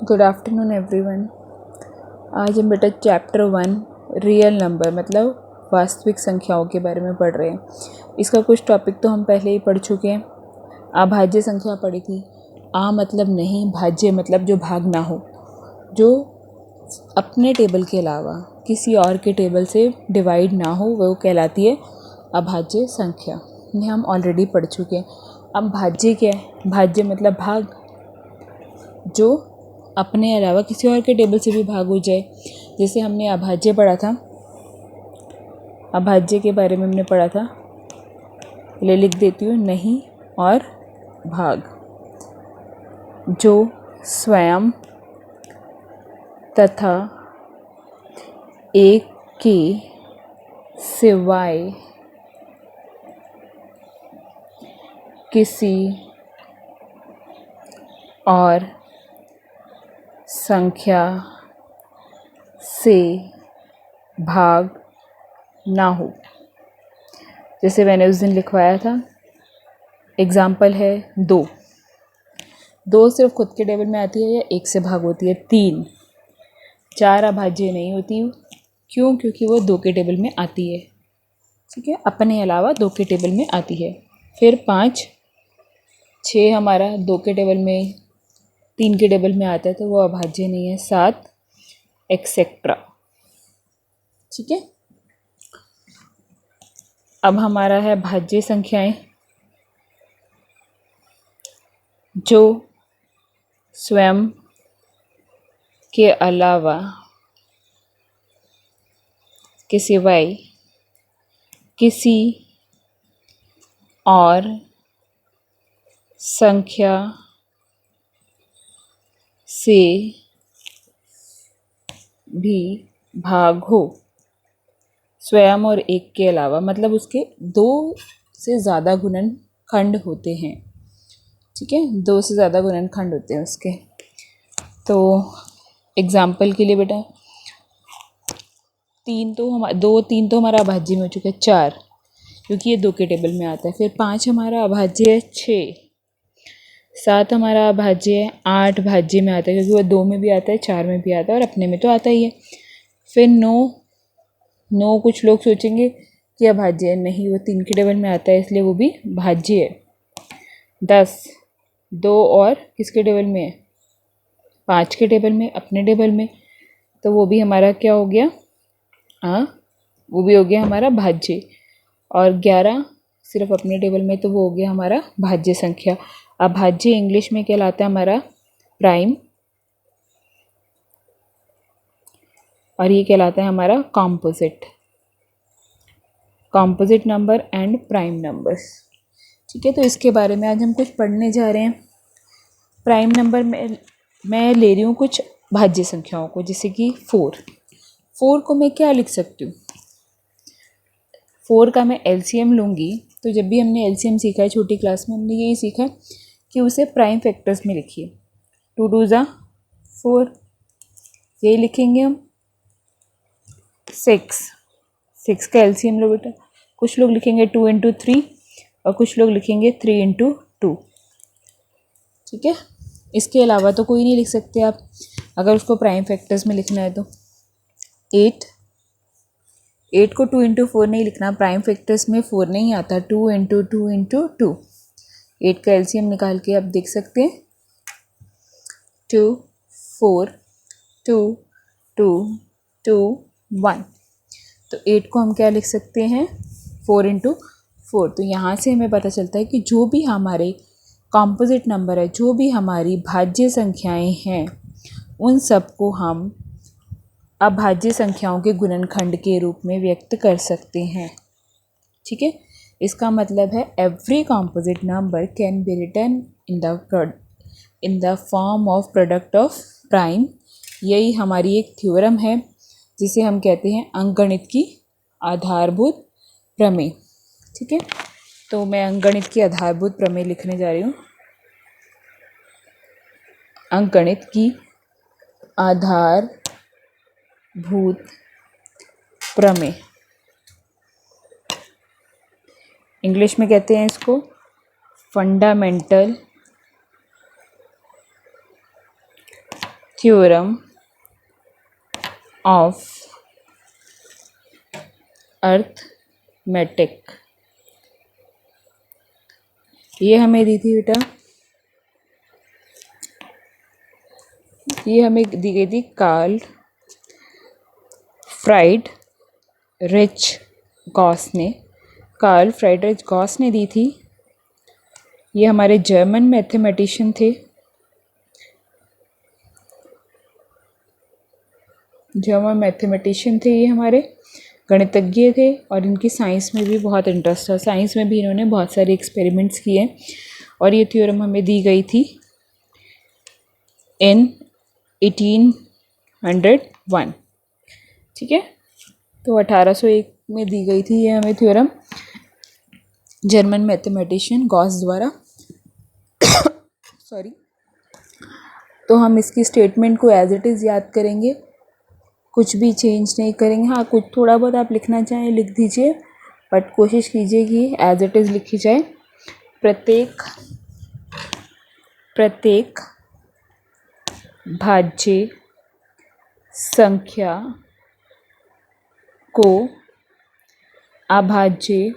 Good afternoon everyone. आज हम बेटा चैप्टर 1 रियल नंबर मतलब वास्तविक संख्याओं के बारे में पढ़ रहे हैं। इसका कुछ टॉपिक तो हम पहले ही पढ़ चुके हैं। अभाज्य संख्या पढ़ी थी। आ मतलब नहीं, भाज्य मतलब जो भाग ना हो, जो अपने टेबल के अलावा किसी और के टेबल से डिवाइड ना हो, वो कहलाती है अभाज्य संख्या। ये हम ऑलरेडी पढ़ चुके हैं। अब भाज्य क्या है? भाज्य मतलब भाग जो अपने अलावा किसी और के टेबल से भी भाग हो जाए। जैसे हमने अभाज्य पढ़ा था, अभाज्य के बारे में हमने पढ़ा था, ले लिख देती हूँ, नहीं और भाग, जो स्वयं तथा एक के सिवाय किसी और संख्या से भाग ना हो। जैसे मैंने उस दिन लिखवाया था, एग्जाम्पल है 2 सिर्फ खुद के टेबल में आती है या एक से भाग होती है। 3 4 अभाज्य नहीं होती। क्यों? क्योंकि वो 2 के टेबल में आती है। ठीक है, अपने अलावा 2 के टेबल में आती है। फिर 5 6 हमारा 2 के टेबल में, 3 के टेबल में आता है, तो वो अभाज्य नहीं है। 7 एक्सेट्रा। ठीक है, अब हमारा है भाज्य संख्याएं, जो स्वयं के अलावा के सिवाय किसी और संख्या से भी भाग हो। स्वयं और एक के अलावा मतलब उसके 2 से ज़्यादा गुणनखंड होते हैं। ठीक है, 2 से ज़्यादा गुणनखंड होते हैं उसके। तो एग्जाम्पल के लिए बेटा 3 तो हमारा अभाज्य में हो चुका है। 4 क्योंकि ये 2 के टेबल में आता है। फिर 5 हमारा अभाज्य है। 6 7 हमारा अभाज्य है। 8 भाज्य में आता है क्योंकि वो 2 में भी आता है, 4 में भी आता है और अपने में तो आता ही है। फिर 9 कुछ लोग सोचेंगे कि अभाज्य है, नहीं, वो 3 के टेबल में आता है इसलिए वो भी भाज्य है। 10 2 और किसके टेबल में है? 5 के टेबल में, अपने टेबल में, तो वो भी हमारा क्या हो गया? वो भी हो गया हमारा भाज्य। और 11 सिर्फ अपने टेबल में, तो वो हो गया हमारा भाज्य संख्या। अभाज्य इंग्लिश में कहलाता है हमारा प्राइम, और ये कहलाता है हमारा composite number and prime numbers. ठीक है, तो इसके बारे में आज हम कुछ पढ़ने जा रहे हैं। प्राइम नंबर में मैं ले रही हूँ कुछ भाज्य संख्याओं को, जैसे कि 4 को मैं क्या लिख सकती हूँ? 4 का मैं एलसीएम लूँगी। तो जब भी हमने एलसीएम सीखा है छोटी क्लास में, हमने यही सीखा कि उसे प्राइम फैक्टर्स में लिखिए। 2 2 ज़ा 4, यही लिखेंगे हम। 6 का एलसीएम लो बेटा। कुछ लोग लिखेंगे 2 इंटू 3 और कुछ लोग लिखेंगे 3 इंटू 2। ठीक है, इसके अलावा तो कोई नहीं लिख सकते आप अगर उसको प्राइम फैक्टर्स में लिखना है तो। 8 को 2 इंटू 4 नहीं लिखना, प्राइम फैक्टर्स में 4 नहीं आता। 2 इंटू 2 इंटू 2। 8 का एलसीएम निकाल के आप देख सकते हैं। 2 4 2 2 2 1। तो 8 को हम क्या लिख सकते हैं? 4 इंटू 4। तो यहाँ से हमें पता चलता है कि जो भी हमारे कॉम्पोजिट नंबर है, जो भी हमारी भाज्य संख्याएं हैं, उन सबको हम अभाज्य संख्याओं के गुणनखंड के रूप में व्यक्त कर सकते हैं। ठीक है, इसका मतलब है every composite number can be written in the form of product of prime. यही हमारी एक थ्योरम है जिसे हम कहते हैं अंकगणित की आधारभूत प्रमेय। ठीक है, तो मैं अंकगणित की आधारभूत प्रमेय लिखने जा रही हूँ। अंकगणित की आधारभूत प्रमेय, इंग्लिश में कहते हैं इसको फंडामेंटल थ्योरम ऑफ अर्थमेटिक, ये हमें दी थी बेटा, ये हमें दी गई थी कार्ल फ्राइडरिच गॉस ने, कार्ल फ्राइडरिच गॉस ने दी थी। ये हमारे जर्मन मैथमेटिशियन थे, जर्मन मैथमेटिशियन थे, ये हमारे गणितज्ञ थे और इनकी साइंस में भी बहुत इंटरेस्ट था। साइंस में भी इन्होंने बहुत सारे एक्सपेरिमेंट्स किए और ये थ्योरम हमें दी गई थी इन 1801। ठीक है, तो 1801 में दी गई थी ये हमें थ्योरम जर्मन मैथमेटिशियन गॉस द्वारा। सॉरी, तो हम इसकी स्टेटमेंट को एज इट इज़ याद करेंगे, कुछ भी चेंज नहीं करेंगे। हाँ, कुछ थोड़ा बहुत आप लिखना चाहें लिख दीजिए, बट कोशिश कीजिए कि एज इट इज़ लिखी जाए। प्रत्येक भाज्य संख्या को अभाज्य,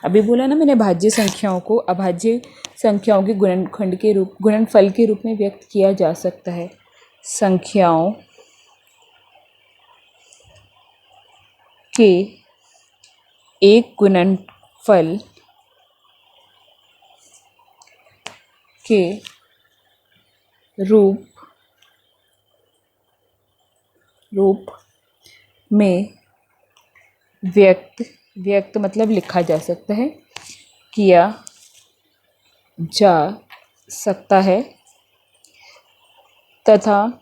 अभी बोला ना मैंने, भाज्य संख्याओं को अभाज्य संख्याओं के गुणनफल के रूप में व्यक्त किया जा सकता है। संख्याओं के एक गुणनफल के रूप में व्यक्त मतलब लिखा जा सकता है, किया जा सकता है तथा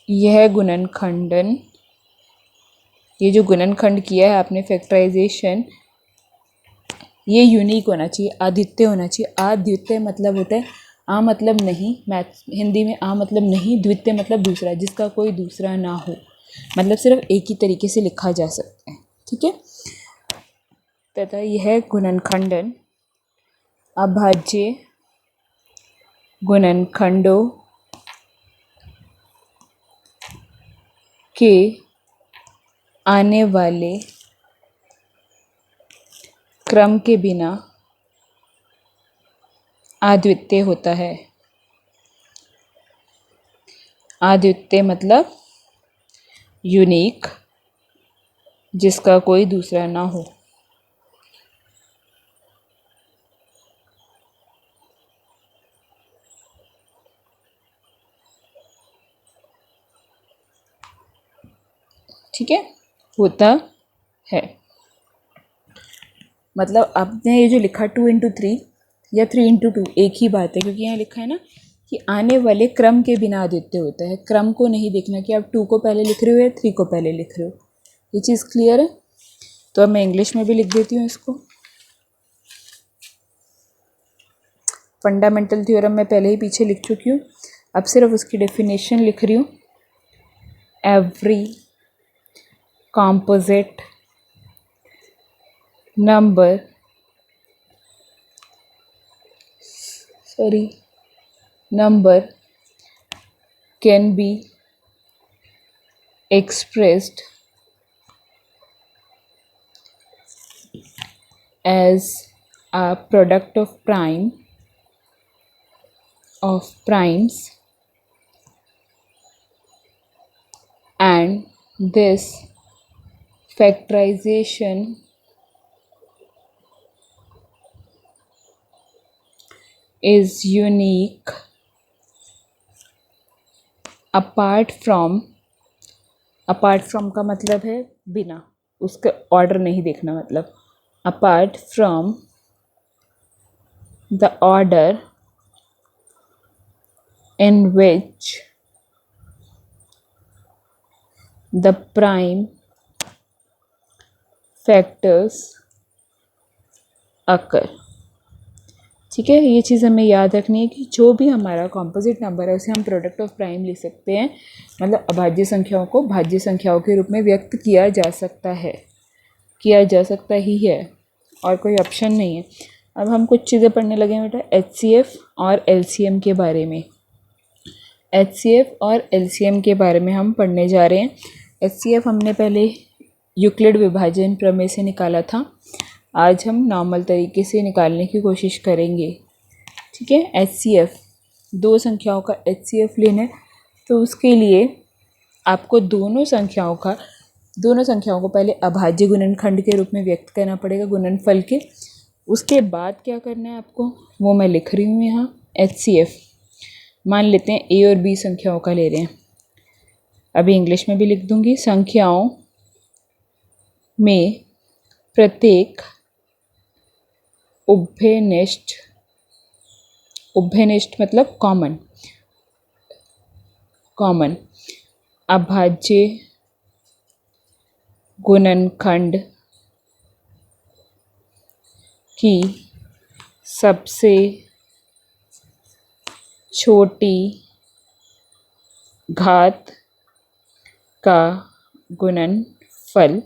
यह गुणनखंडन, ये जो गुणनखंड किया है आपने फैक्टराइजेशन, ये यूनिक होना चाहिए, अद्वितीय होना चाहिए। अद्वितीय मतलब होता है आ मतलब नहीं, मैथ हिंदी में आ मतलब नहीं, द्वितीय मतलब दूसरा, जिसका कोई दूसरा ना हो, मतलब सिर्फ एक ही तरीके से लिखा जा सकता है। ठीक है, तथा यह गुणनखंडन अभाज्य गुणनखंडों के आने वाले क्रम के बिना अद्वितीय होता है। अद्वितीय मतलब यूनिक, जिसका कोई दूसरा ना हो। ठीक है, होता है मतलब आपने ये जो लिखा 2×3 या 3×2 एक ही बात है, क्योंकि यहाँ लिखा है ना कि आने वाले क्रम के बिना अद्वितीय होता है। क्रम को नहीं देखना कि आप 2 को पहले लिख रहे हो या 3 को पहले लिख रहे हो। ये चीज़ क्लियर है? तो अब मैं इंग्लिश में भी लिख देती हूँ इसको। फंडामेंटल थ्योरम मैं पहले ही पीछे लिख चुकी हूँ, अब सिर्फ उसकी डेफिनेशन लिख रही हूँ। Every composite number can be expressed as a product of primes, and this factorization is unique apart from का मतलब है बिना, उसका ऑर्डर नहीं देखना, मतलब apart from the order in which the prime factors occur. ठीक है, ये चीज़ हमें याद रखनी है कि जो भी हमारा कॉम्पोजिट नंबर है उसे हम प्रोडक्ट ऑफ प्राइम लिख सकते हैं, मतलब अभाज्य संख्याओं को भाज्य संख्याओं के रूप में व्यक्त किया जा सकता है, किया जा सकता ही है, और कोई ऑप्शन नहीं है। अब हम कुछ चीज़ें पढ़ने लगे बेटा HCF और LCM के बारे में। HCF और LCM के बारे में हम पढ़ने जा रहे हैं। HCF हमने पहले यूक्लिड विभाजन प्रमेय से निकाला था, आज हम नॉर्मल तरीके से निकालने की कोशिश करेंगे। ठीक है, HCF दो संख्याओं का HCF लेना है, तो उसके लिए आपको दोनों संख्याओं को पहले अभाज्य गुणनखंड के रूप में व्यक्त करना पड़ेगा, गुणनफल के। उसके बाद क्या करना है आपको, वो मैं लिख रही हूँ यहाँ। HCF मान लेते हैं A और B संख्याओं का ले रहे हैं, अभी इंग्लिश में भी लिख दूंगी। संख्याओं में प्रत्येक उभयनिष्ठ मतलब कॉमन अभाज्य गुणनखंड की सबसे छोटी घात का गुणनफल,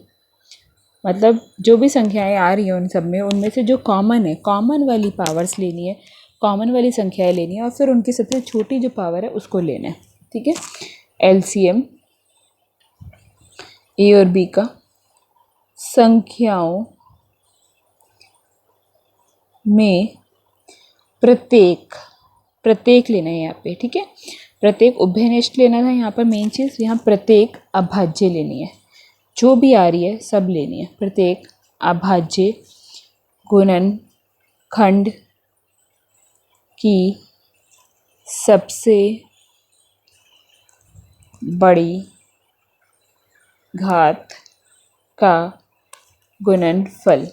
मतलब जो भी संख्याएं आ रही हैं उन सब में, उनमें से जो कॉमन है, कॉमन वाली पावर्स लेनी है, कॉमन वाली संख्याएं लेनी है, और फिर उनकी सबसे छोटी जो पावर है उसको लेना है। ठीक है, LCM A और B का संख्याओं में प्रत्येक लेना है यहाँ पे। ठीक है, प्रत्येक उभयनिष्ठ लेना था यहाँ पर, मेन चीज़ यहाँ प्रत्येक अभाज्य लेनी है, जो भी आ रही है सब लेनी है। प्रत्येक अभाज्य गुणनखंड की सबसे बड़ी घात का गुणनफल।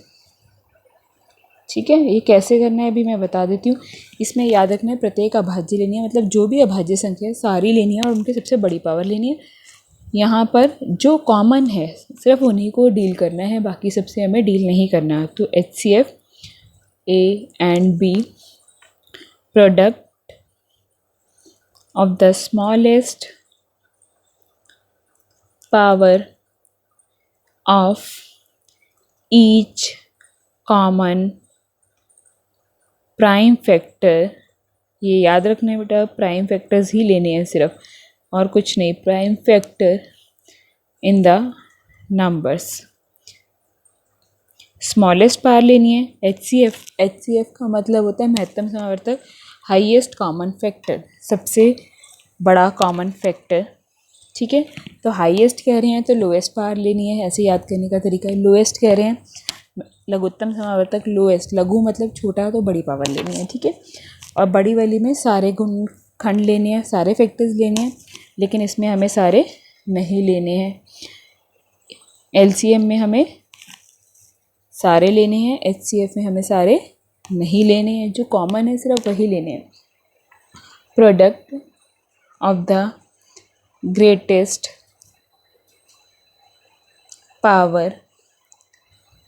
ठीक है, ये कैसे करना है अभी मैं बता देती हूँ। इसमें याद रखना है प्रत्येक अभाज्य लेनी है, मतलब जो भी अभाज्य संख्या है सारी लेनी है और उनकी सबसे बड़ी पावर लेनी है। यहाँ पर जो कॉमन है सिर्फ उन्हीं को डील करना है, बाकी सबसे हमें डील नहीं करना है। तो HCF A and B product of the smallest power of each common prime factor, ये याद रखना है बेटा, प्राइम फैक्टर्स ही लेने हैं सिर्फ, और कुछ नहीं। Prime factor in the numbers, smallest power लेनी है। HCF का मतलब होता है महत्तम समावर्तक, हाईएस्ट कॉमन फैक्टर, सबसे बड़ा कॉमन फैक्टर। ठीक है, तो हाईएस्ट कह रहे हैं तो लोएस्ट पावर लेनी है, ऐसे याद करने का तरीका है। लोएस्ट कह रहे हैं लघुत्तम समावर्तक, लोएस्ट, लघु मतलब छोटा, तो बड़ी पावर लेनी है। ठीक है, और बड़ी वाली में सारे गुणनखंड लेने हैं, सारे फैक्टर्स लेने हैं, लेकिन इसमें हमें सारे नहीं लेने हैं। LCM में हमें सारे लेने हैं, HCF में हमें सारे नहीं लेने हैं, जो कॉमन है सिर्फ वही लेने हैं। Product of the greatest power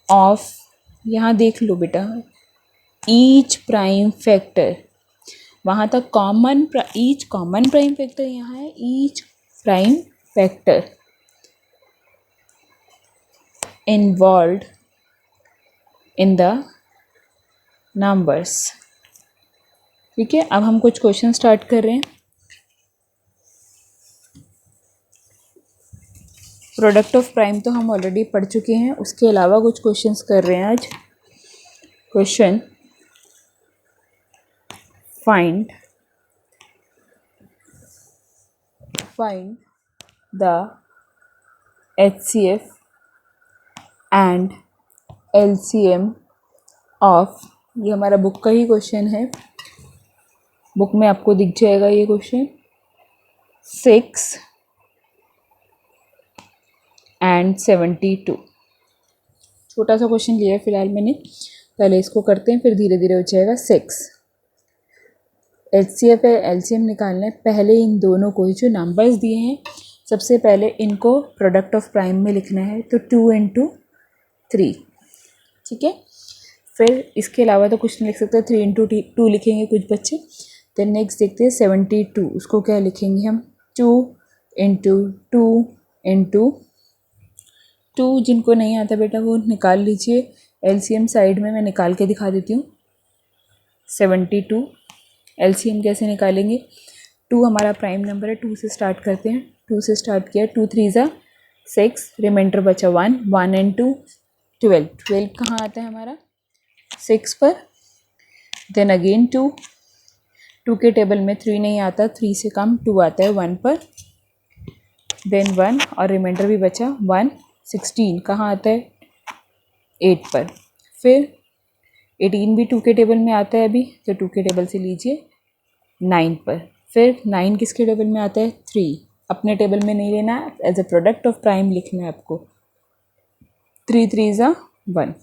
of, यहाँ देख लो बेटा, ईच प्राइम फैक्टर, वहाँ तक ईच कॉमन प्राइम फैक्टर यहाँ है, each prime factor involved in the numbers. ठीक है, अब हम कुछ क्वेश्चन स्टार्ट कर रहे हैं। प्रोडक्ट ऑफ प्राइम तो हम ऑलरेडी पढ़ चुके हैं, उसके अलावा कुछ क्वेश्चंस कर रहे हैं आज। Question, find the HCF and LCM of, ये हमारा बुक का ही क्वेश्चन है, बुक में आपको दिख जाएगा ये क्वेश्चन। 6 and 72, छोटा सा क्वेश्चन लिया है फिलहाल मैंने, पहले इसको करते हैं फिर धीरे धीरे हो जाएगा। 6 HCF है, LCM निकालना है। पहले इन दोनों को, जो नंबर्स दिए हैं, सबसे पहले इनको प्रोडक्ट ऑफ प्राइम में लिखना है, तो 2 into 3। ठीक है, फिर इसके अलावा तो कुछ नहीं लिख सकते, 3 into 2 लिखेंगे कुछ बच्चे। देन नेक्स्ट देखते हैं 72, उसको क्या लिखेंगे हम, 2 into 2 into 2। जिनको नहीं आता बेटा वो निकाल लीजिए, LCM साइड में मैं निकाल के दिखा देती हूँ। 72 LCM कैसे निकालेंगे, टू हमारा प्राइम नंबर है, टू से स्टार्ट करते हैं। टू से स्टार्ट किया, 2 3 ज़ा 6, रिमाइंडर बचा 1, 1 एंड 2 12। 12 कहाँ आता है हमारा? 6 पर। देन अगेन 2, 2 के टेबल में 3 नहीं आता, 3 से कम 2 आता है 1 पर। देन 1 और रिमाइंडर भी बचा 1, 16 कहाँ आता है? 8 पर। फिर 18 भी 2 के टेबल में आता है अभी, तो 2 के टेबल से लीजिए 9 पर। फिर 9 किसके टेबल में आता है? 3। अपने टेबल में नहीं लेना है, as a product of prime लिखना है आपको। 3 3 ज़ा 1।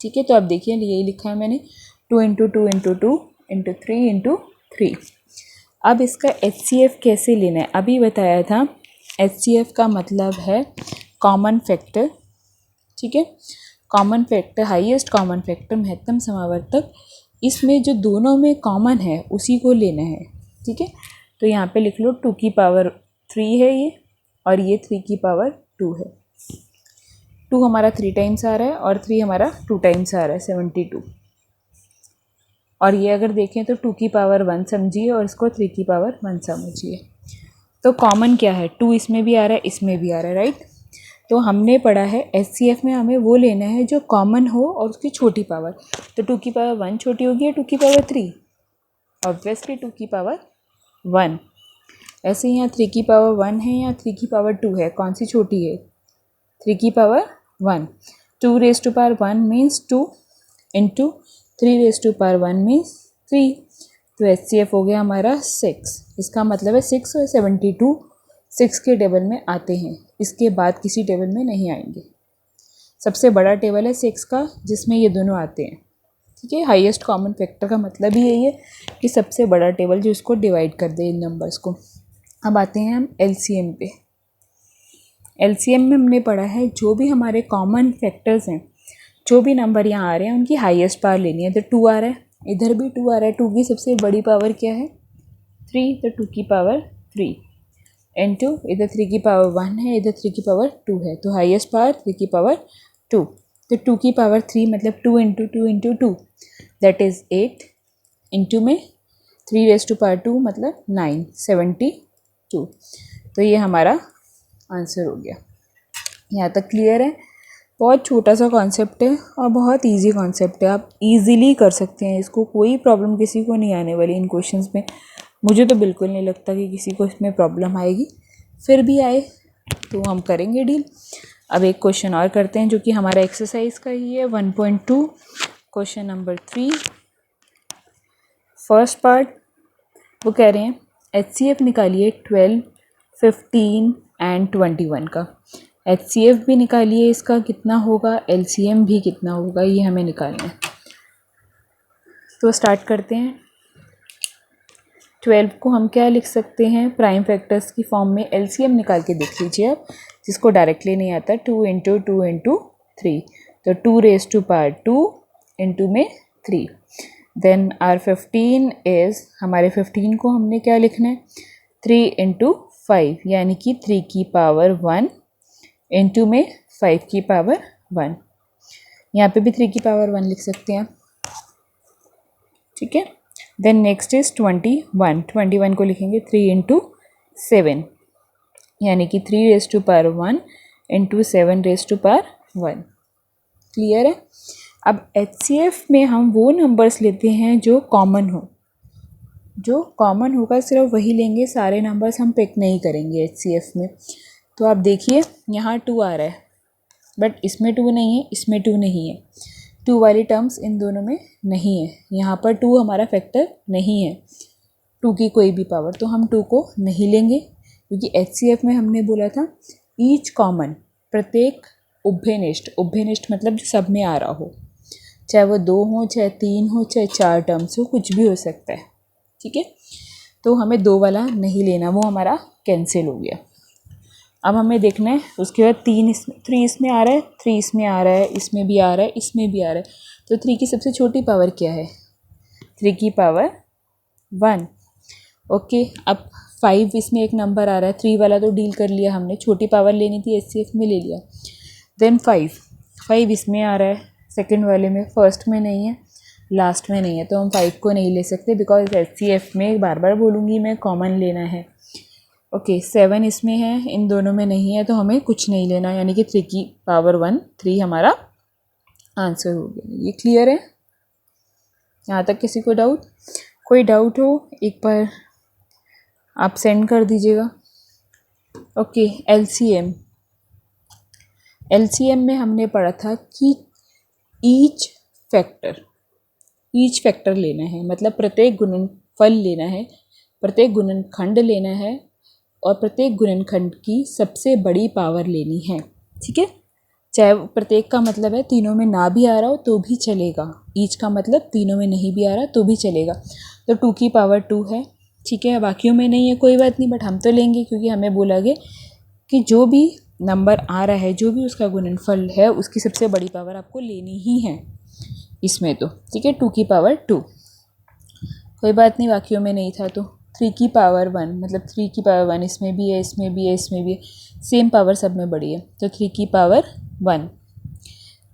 ठीक है, तो अब देखिए यही लिखा है मैंने, 2 इंटू 2 इंटू 2 इंटू 3 इंटू 3। अब इसका HCF कैसे लेना है? अभी बताया था, HCF का मतलब है कॉमन फैक्टर। ठीक है, common factor, highest common factor, महत्तम समावर्तक। इसमें जो दोनों में कॉमन है उसी को लेना है। ठीक है, तो यहाँ पे लिख लो 2 की पावर 3 है ये, और ये 3 की पावर 2 है। 2 हमारा 3 टाइम्स आ रहा है और 3 हमारा 2 टाइम्स आ रहा है, 72। और ये अगर देखें तो 2 की पावर 1 समझिए और इसको 3 की पावर 1 समझिए। तो कॉमन क्या है? 2 इसमें भी आ रहा है, इसमें भी आ रहा है, राइट। तो हमने पढ़ा है HCF में हमें वो लेना है जो कॉमन हो और उसकी छोटी पावर। तो 2 की पावर 1 छोटी होगी या 2 की पावर 3? ऑब्वियसली 2 की पावर 1। ऐसे ही यहाँ 3 की पावर 1 है या 3 की पावर 2 है, कौन सी छोटी है? 3 की power 1। 2 raise to power 1 means 2 into 3 raise to power 1 means 3। तो HCF हो गया हमारा 6। इसका मतलब है 6 और 72 6 के टेबल में आते हैं, इसके बाद किसी टेबल में नहीं आएंगे। सबसे बड़ा टेबल है 6 का, जिसमें ये दोनों आते हैं। ठीक है, हाईएस्ट कॉमन फैक्टर का मतलब ही यही है कि सबसे बड़ा टेबल जो इसको डिवाइड कर दे इन नंबर्स को। अब आते हैं हम LCM पे। LCM में हमने पढ़ा है जो भी हमारे कॉमन फैक्टर्स हैं, जो भी नंबर यहाँ आ रहे हैं उनकी हाईएस्ट पावर लेनी है। तो 2 आ रहा है, इधर भी 2 आ रहा है, 2 की सबसे बड़ी पावर क्या है? 3, तो 2 की पावर 3 इंटू इधर 3 की पावर 1 है, इधर 3 की पावर 2 है, तो हाईएस्ट पावर 3 की पावर 2। तो 2 की पावर 3 मतलब 2 into 2 into 2 that is 8, into में 3 रेज टू पावर 2 मतलब 9, 72। तो ये हमारा आंसर हो गया। यहाँ तक क्लियर है? बहुत छोटा सा कॉन्सेप्ट है और बहुत इजी कॉन्सेप्ट है, आप इजीली कर सकते हैं इसको, कोई प्रॉब्लम किसी को नहीं आने वाली इन क्वेश्चंस में। मुझे तो बिल्कुल नहीं लगता कि किसी को इसमें प्रॉब्लम आएगी, फिर भी आए तो हम करेंगे डील। अब एक क्वेश्चन और करते हैं जो कि हमारा एक्सरसाइज का ही है, 1.2 क्वेश्चन नंबर 3 फर्स्ट पार्ट। वो कह रहे हैं HCF निकालिए 12, 15 एंड 21 का। HCF भी निकालिए, इसका कितना होगा, LCM भी कितना होगा, ये हमें निकालना है। तो स्टार्ट करते हैं। 12 को हम क्या लिख सकते हैं? प्राइम फैक्टर्स की फॉर्म में LCM निकाल के देख लीजिए आप, जिसको डायरेक्टली नहीं आता। 2 इंटू 2 इंटू 3, तो 2 रेज टू पावर 2 इंटू में 3। देन आर 15 इज़, हमारे 15 को हमने क्या लिखना है? 3 इंटू 5 यानी कि 3 की पावर 1 इंटू में 5 की पावर 1। यहाँ पे भी 3 की पावर 1 लिख सकते हैं। ठीक है, देन नेक्स्ट इज 21 को लिखेंगे 3 इंटू 7 यानी कि 3 raise to power 1 into 7 raise to power 1। Clear है? अब HCF में हम वो नंबर्स लेते हैं जो कॉमन हो, जो कॉमन होगा सिर्फ वही लेंगे, सारे नंबर्स हम पिक नहीं करेंगे HCF में। तो आप देखिए यहाँ 2 आ रहा है, बट इसमें 2 नहीं है, इसमें 2 नहीं है, 2 वाली टर्म्स इन दोनों में नहीं है। यहाँ पर 2 हमारा फैक्टर नहीं है, 2 की कोई भी पावर, तो हम 2 को नहीं लेंगे, क्योंकि HCF में हमने बोला था ईच कॉमन, प्रत्येक उभयनिष्ठ, उभयनिष्ठ मतलब जो सब में आ रहा हो, चाहे वो 2 हो, चाहे 3 हो, चाहे 4 टर्म्स हो, कुछ भी हो सकता है। ठीक है, तो हमें 2 वाला नहीं लेना, वो हमारा कैंसिल हो गया। अब हमें देखना है उसके बाद 3 इसमें आ रहा है, 3 इसमें आ रहा है, इसमें भी आ रहा है, इसमें भी आ रहा है, तो 3 की सबसे छोटी पावर क्या है? 3 की पावर 1। ओके, अब 5 इसमें एक नंबर आ रहा है, 3 वाला तो डील कर लिया हमने, छोटी पावर लेनी थी HCF में ले लिया। देन 5 इसमें आ रहा है, सेकंड वाले में, फर्स्ट में नहीं है, लास्ट में नहीं है, तो हम 5 को नहीं ले सकते बिकॉज HCF में बार बार बोलूँगी मैं कॉमन लेना है। ओके 7 इसमें है, इन दोनों में नहीं है, तो हमें कुछ नहीं लेना, यानी कि 3 की पावर 1 3 हमारा आंसर हो गया। ये क्लियर है? यहाँ तक किसी को डाउट? कोई डाउट हो एक बार आप सेंड कर दीजिएगा। ओके LCM में हमने पढ़ा था कि ईच फैक्टर लेना है, मतलब प्रत्येक गुणनफल लेना है, प्रत्येक गुणनखंड लेना है और प्रत्येक गुणनखंड की सबसे बड़ी पावर लेनी है। ठीक है, चाहे प्रत्येक का मतलब है तीनों में ना भी आ रहा हो तो भी चलेगा, ईच का मतलब तीनों में नहीं भी आ रहा तो भी चलेगा। तो 2 की पावर 2 है, ठीक है, बाकियों में नहीं है कोई बात नहीं, बट हम तो लेंगे क्योंकि हमें बोला गया कि जो भी नंबर आ रहा है, जो भी उसका गुणनफल है, उसकी सबसे बड़ी पावर आपको लेनी ही है इसमें। तो ठीक है 2 की पावर 2, कोई बात नहीं, बाकियों में नहीं था। तो 3 की पावर 1 मतलब 3 की पावर 1 इसमें भी है, इसमें भी है, इसमें भी है, सेम पावर सब में बड़ी है, तो 3 की पावर 1।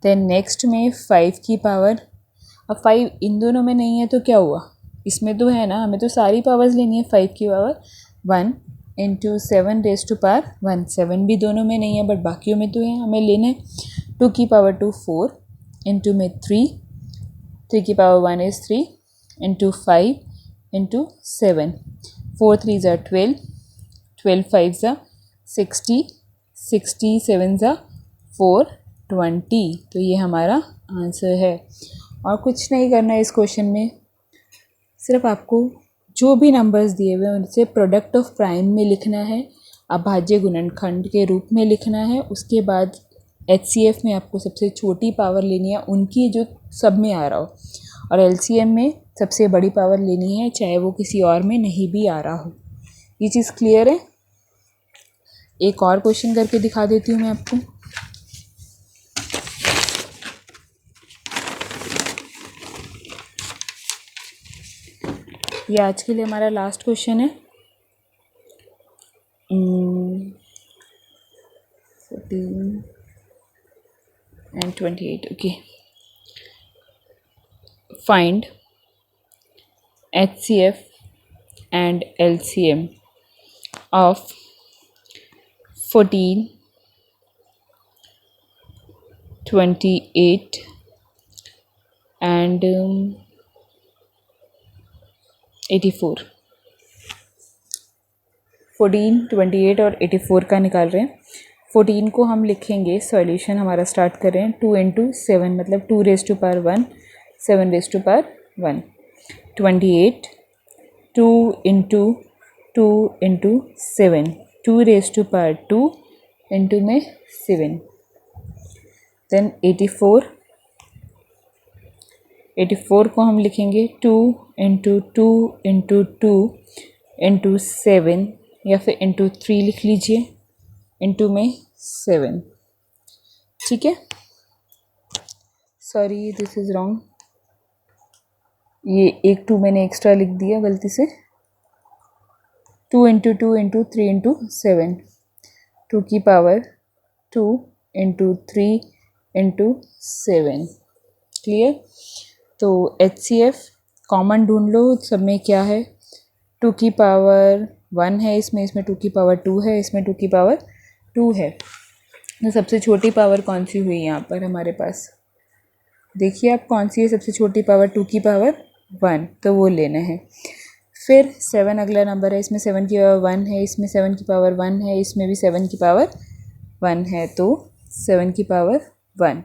देन नेक्स्ट में 5 की पावर, अब 5 इन दोनों में नहीं है तो क्या हुआ, इसमें तो है ना, हमें तो सारी पावर्स लेनी है। 5 की power 1 into 7 raise to power 1, 7 भी दोनों में नहीं है बट बाकियों में तो है, हमें लेना है। 2 की पावर 2 4 इंटू में 3 की पावर 1 इज़ 3 इंटू 5 इंटू 7, 4 3 ज़ा 12, 12 5 ज़ा 60, 60 7 ज़ा 420, तो ये हमारा आंसर है। और कुछ नहीं करना है इस क्वेश्चन में, सिर्फ आपको जो भी नंबर्स दिए हुए हैं उनसे प्रोडक्ट ऑफ प्राइम में लिखना है, अभाज्य गुणनखंड के रूप में लिखना है। उसके बाद HCF में आपको सबसे छोटी पावर लेनी है उनकी जो सब में आ रहा हो, और LCM में सबसे बड़ी पावर लेनी है चाहे वो किसी और में नहीं भी आ रहा हो। ये चीज़ क्लियर है? एक और क्वेश्चन करके दिखा देती हूँ मैं आपको। ये आज के लिए हमारा लास्ट क्वेश्चन है। 14 and 28. Okay, find HCF and LCM of 14, 28 and 84। 14, 28 और 84 का निकाल रहे हैं। 14 को हम लिखेंगे, सॉल्यूशन हमारा स्टार्ट कर रहे हैं 2 इंटू 7 मतलब 2 raise to power 1, 7 raise to power 1। 28 2 into 2 into 7, 2 raise to power 2 into में 7। देन 84 को हम लिखेंगे 2 इंटू 2 इंटू 2 इंटू 7 या फिर इंटू 3 लिख लीजिए, इंटू में 7। ठीक है, सॉरी दिस इज़ रॉन्ग, ये एक 2 मैंने एक्स्ट्रा लिख दिया गलती से। 2 इंटू 2 इंटू 3 इंटू 7, 2 की पावर 2 इंटू 3 इंटू 7। क्लियर? तो HCF कॉमन ढूंढ लो, सब में क्या है, 2 की पावर 1 है इसमें, इसमें 2 की पावर 2 है, इसमें 2 की पावर 2 है। तो सबसे छोटी पावर कौन सी हुई यहाँ पर हमारे पास, देखिए आप कौन सी है सबसे छोटी पावर, 2 की पावर 1, तो वो लेना है। फिर 7 अगला नंबर है, इसमें 7 की पावर 1 है, इसमें 7 की पावर 1 है, इसमें भी 7 की पावर 1 है, तो 7 की पावर 1।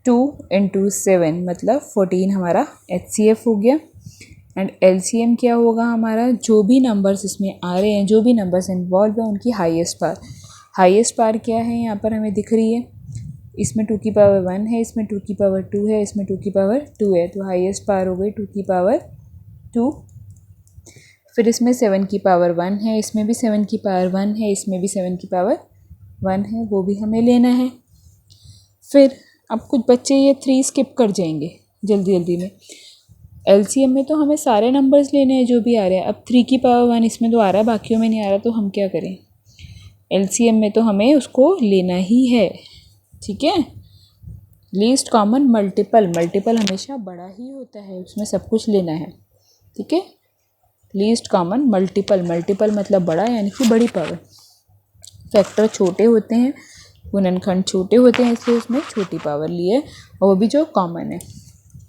2 इंटू 7 मतलब 14 हमारा HCF हो गया। एंड LCM क्या होगा हमारा, जो भी नंबर्स इसमें आ रहे हैं, जो भी नंबर्स इन्वॉल्व है उनकी हाईएस्ट पावर क्या है यहाँ पर हमें दिख रही है, इसमें 2 की पावर 1 है, इसमें 2 की पावर 2 है, इसमें 2 की पावर 2 है, तो हाईएस्ट पावर हो गई 2 की पावर 2। फिर इसमें 7 की पावर 1 है, इसमें भी 7 की पावर 1 है, इसमें भी 7 की पावर 1 है, वो भी हमें लेना है। फिर अब कुछ बच्चे ये 3 स्किप कर जाएंगे जल्दी में। LCM में तो हमें सारे नंबर्स लेने हैं जो भी आ रहे हैं। अब 3 की पावर 1 इसमें तो आ रहा है, बाकियों में नहीं आ रहा, तो हम क्या करें, LCM में तो हमें उसको लेना ही है। ठीक है, लीस्ट कॉमन मल्टीपल, मल्टीपल हमेशा बड़ा ही होता है, उसमें सब कुछ लेना है, ठीक है। लीस्ट कॉमन मल्टीपल, मल्टीपल मतलब बड़ा यानी कि बड़ी पावर। फैक्टर छोटे होते हैं, गुणनखंड छोटे होते हैं, इसलिए उसमें छोटी पावर ली है और वो भी जो कॉमन है।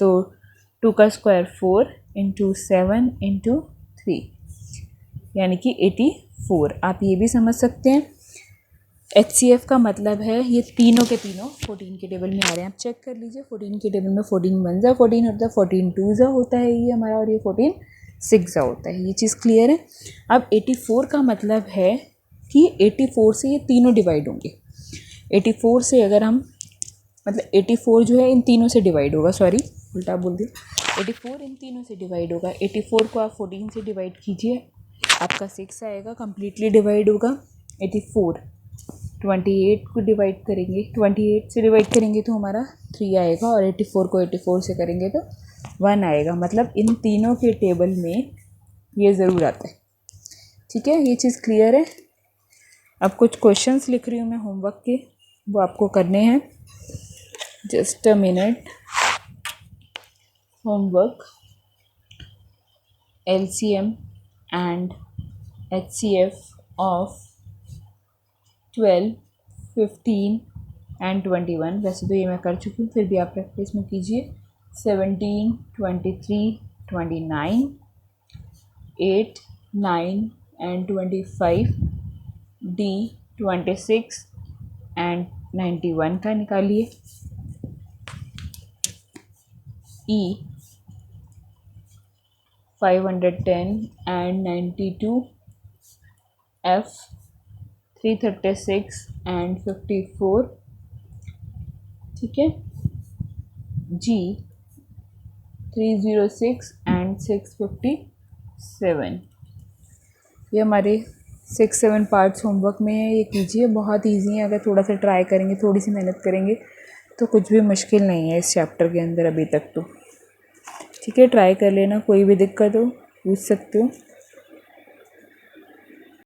तो 2 का स्क्वायर 4 इंटू 7 इंटू 3 यानी कि 84। आप ये भी समझ सकते हैं HCF का मतलब है ये तीनों के तीनों 14 के टेबल में आ रहे हैं। आप चेक कर लीजिए 14 के टेबल में 14 1 जा 14 होता है, 14 2 जा होता है ये हमारा, और ये 14 6 जा होता है। ये चीज़ क्लियर है। अब 84 का मतलब है कि 84 से ये तीनों डिवाइड होंगे। 84 से अगर हम मतलब 84 जो है इन तीनों से डिवाइड होगा, सॉरी उल्टा बोल दिया, 84 इन तीनों से डिवाइड होगा। 84 को आप 14 से डिवाइड कीजिए, आपका 6 आएगा, कम्प्लीटली डिवाइड होगा। 84 28 को डिवाइड करेंगे, 28 से डिवाइड करेंगे तो हमारा 3 आएगा, और 84 को 84 से करेंगे तो 1 आएगा। मतलब इन तीनों के टेबल में ये ज़रूर आता है, ठीक है। ये चीज़ क्लियर है। अब कुछ क्वेश्चंस लिख रही हूँ मैं होमवर्क के, वो आपको करने हैं। Just a minute. Homework, LCM and HCF of 12, 15 and 21। वैसे तो ये मैं कर चुकी हूँ, फिर भी आप प्रैक्टिस में कीजिए। 17, 23, 29, 8, 9 एंड 25, D 26 एंड 91 का निकालिए। E 510 एंड 92, F 336 एंड 54, ठीक है। G 306 and 657। ये हमारे 6-7 पार्ट्स होमवर्क में है, ये कीजिए, बहुत इजी है। अगर थोड़ा सा ट्राई करेंगे, थोड़ी सी मेहनत करेंगे तो कुछ भी मुश्किल नहीं है इस चैप्टर के अंदर अभी तक तो, ठीक है। ट्राई कर लेना, कोई भी दिक्कत हो पूछ सकते हो।